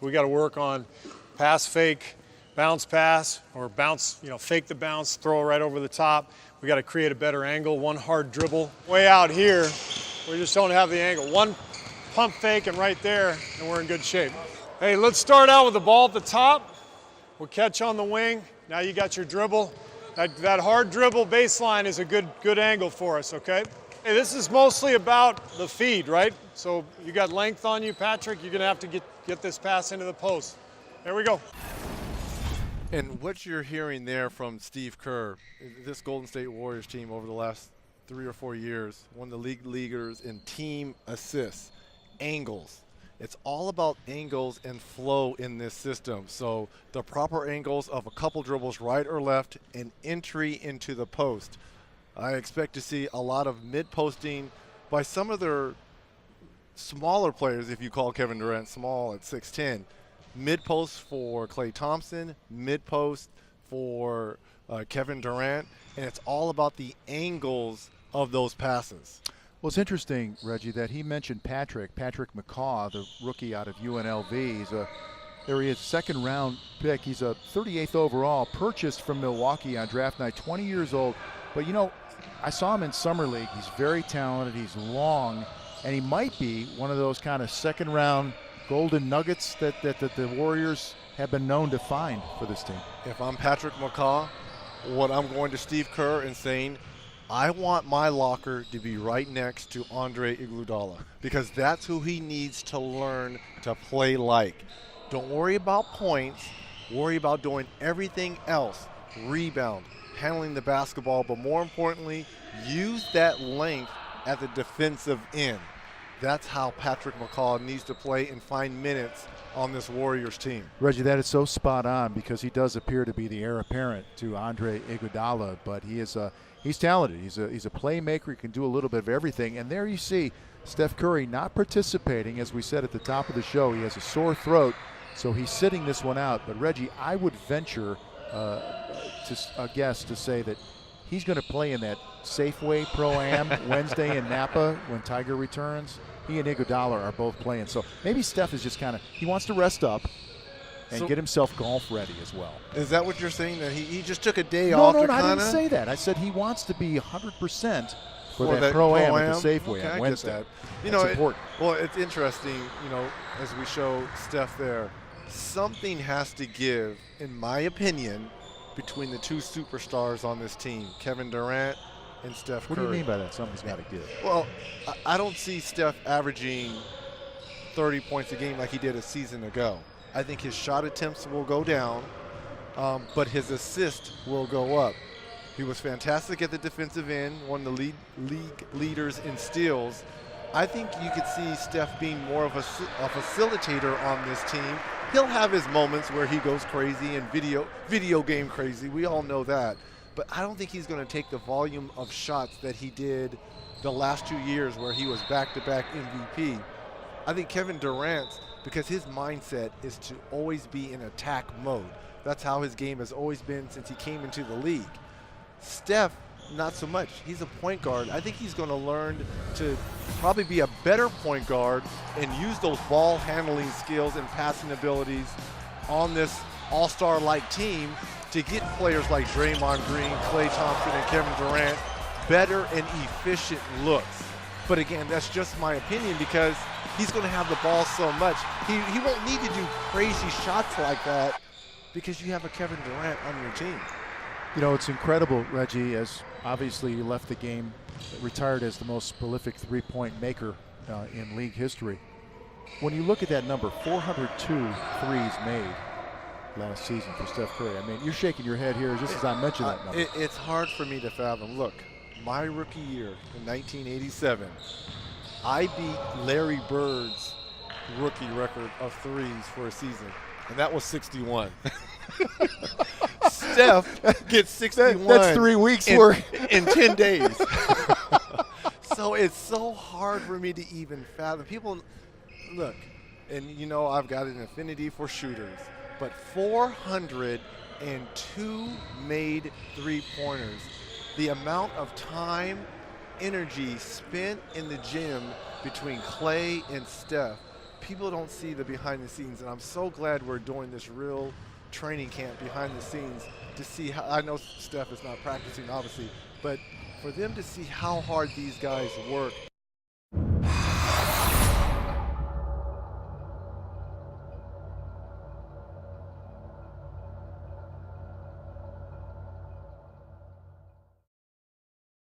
we got to work on pass fake, bounce pass, or bounce, fake the bounce, throw it right over the top. We got to create a better angle, one hard dribble. Way out here, we just don't have the angle. One pump fake and right there, and we're in good shape. Hey, let's start out with the ball at the top. We'll catch on the wing. Now you got your dribble. That hard dribble baseline is a good angle for us, okay? Hey, this is mostly about the feed, right? So you got length on you, Patrick. You're gonna have to get this pass into the post. There we go. And what you're hearing there from Steve Kerr, this Golden State Warriors team over the last 3 or 4 years, one of the league leaders in team assists, angles. It's all about angles and flow in this system. So the proper angles of a couple dribbles right or left and entry into the post. I expect to see a lot of mid-posting by some of their smaller players, if you call Kevin Durant small at 6'10". Mid-post for Klay Thompson, mid-post for Kevin Durant, and it's all about the angles of those passes. Well, it's interesting, Reggie, that he mentioned Patrick McCaw, the rookie out of UNLV. There he is, second-round pick. He's a 38th overall, purchased from Milwaukee on draft night, 20 years old. But, I saw him in Summer League. He's very talented. He's long, and he might be one of those kind of second-round golden nuggets that the Warriors have been known to find for this team. If I'm Patrick McCaw, what I'm going to Steve Kerr and saying, I want my locker to be right next to Andre Iguodala because that's who he needs to learn to play like. Don't worry about points. Worry about doing everything else. Rebound, handling the basketball, but more importantly, use that length at the defensive end. That's how Patrick McCaw needs to play and find minutes on this Warriors team. Reggie, that is so spot on because he does appear to be the heir apparent to Andre Iguodala, but he's talented. He's a playmaker. He can do a little bit of everything. And there you see Steph Curry not participating. As we said at the top of the show, he has a sore throat, so he's sitting this one out. But Reggie, I would venture a guess to say that he's going to play in that Safeway Pro-Am Wednesday in Napa when Tiger returns. He and Iguodala are both playing. So maybe Steph is just he wants to rest up and get himself golf ready as well. Is that what you're saying, that he just took a day off? No, I didn't say that. I said he wants to be 100% for that Pro-Am at the Safeway on Wednesday. That's important. Well, it's interesting, as we show Steph there, something has to give, in my opinion, between the two superstars on this team, Kevin Durant and Steph Curry. What do you mean by that? Something's got to give. Well, I don't see Steph averaging 30 points a game like he did a season ago. I think his shot attempts will go down, but his assist will go up. He was fantastic at the defensive end, one of the league leaders in steals. I think you could see Steph being more of a facilitator on this team. He'll have his moments where he goes crazy and video game crazy. We all know that. But I don't think he's going to take the volume of shots that he did the last 2 years where he was back-to-back MVP. I think Kevin Durant, because his mindset is to always be in attack mode. That's how his game has always been since he came into the league. Steph, not so much. He's a point guard. I think he's going to learn to probably be a better point guard and use those ball handling skills and passing abilities on this all-star-like team to get players like Draymond Green, Klay Thompson, and Kevin Durant better and efficient looks. But again, that's just my opinion because he's going to have the ball so much. He won't need to do crazy shots like that because you have a Kevin Durant on your team. It's incredible, Reggie, as obviously he left the game, retired as the most prolific three-point maker in league history. When you look at that number, 402 threes made last season for Steph Curry. I mean, you're shaking your head here just as I mentioned that number. It's hard for me to fathom. Look, my rookie year in 1987, I beat Larry Bird's rookie record of threes for a season, and that was 61. Steph gets 61. That's 3 weeks worth in 10 days. So it's so hard for me to even fathom. People, look, and I've got an affinity for shooters, but 402 made three-pointers. The amount of time, energy spent in the gym between Klay and Steph people don't see the behind the scenes, and I'm so glad we're doing this real training camp behind the scenes to see how, I know Steph is not practicing obviously, but for them to see how hard these guys work